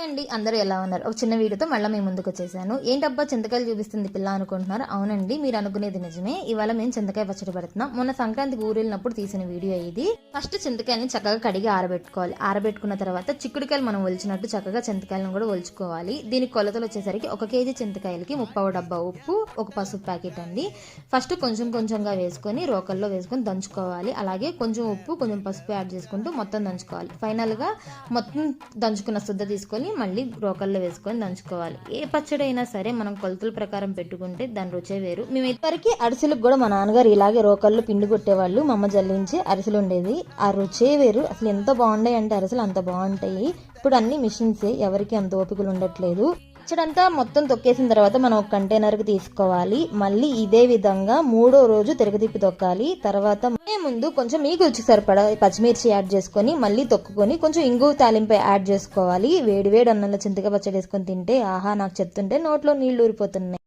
అండి, అందరూ ఎలా ఉన్నారు? ఒక చిన్న వీడియోతో మళ్ళీ మేము ముందుకు వచ్చేసాను. ఏంటబ్బా చింతకాయలు చూపిస్తుంది పిల్ల అనుకుంటున్నారు. అవునండి, మీరు అనుకునేది నిజమే. ఇవాళ మేము చింతకాయ పచ్చడి పెడుతున్నాం. మొన్న సంక్రాంతికి ఊరెళ్ళినప్పుడు తీసిన వీడియో ఇది. ఫస్ట్ చింతకాయని చక్కగా కడిగి ఆరబెట్టుకోవాలి. ఆరబెట్టుకున్న తర్వాత చిక్కుడుకాయలు మనం ఒలిచినట్టు చక్కగా చింతకాయలను కూడా ఒలుచుకోవాలి. దీనికి కొలతలు వచ్చేసరికి 1 కేజీ చింతకాయలకి 30 డబ్బా ఉప్పు, ఒక పసుపు ప్యాకెట్ అండి. ఫస్ట్ కొంచెం కొంచెంగా వేసుకొని రోకల్లో వేసుకొని దంచుకోవాలి. అలాగే కొంచెం ఉప్పు, కొంచెం పసుపు యాడ్ చేసుకుంటూ మొత్తం దంచుకోవాలి. ఫైనల్ గా మొత్తం దంచుకున్న శుద్ధ తీసుకొని మళ్ళీ రోకల్లో వేసుకొని దంచుకోవాలి. ఏ పచ్చడి అయినా సరే మనం కొలతల ప్రకారం పెట్టుకుంటే దాని రుచే వేరు. మేము ఇద్దరికి అరిసెలకు కూడా మా నాన్నగారు ఇలాగే రోకల్లో పిండి కొట్టేవాళ్ళు. మా అమ్మ జల్లించి అరిసెలు ఉండేది. ఆ రుచే వేరు. అసలు ఎంత బాగుంటాయి అంటే అరిసెలు అంత బాగుంటాయి. ఇప్పుడు అన్ని మిషన్సే, ఎవరికి అంత ఓపికలు ఉండట్లేదు. పచ్చడంతా మొత్తం తొక్కేసిన తర్వాత మనం ఒక కంటైనర్కి తీసుకోవాలి. మళ్ళీ ఇదే విధంగా 3వ రోజు తిరగతిప్పి తొక్కాలి. తర్వాత ముందు కొంచెం మీకు రుచికి సరిపడా పచ్చిమిర్చి యాడ్ చేసుకొని మళ్ళీ తొక్కుకొని కొంచెం ఇంగువ తాలింపు యాడ్ చేసుకోవాలి. వేడి వేడి అన్నంలో చింతకాయ పచ్చడి వేసుకొని తింటే ఆహా, నాకు చెప్తుంటే నోట్లో నీళ్లు ఊరిపోతున్నాయి.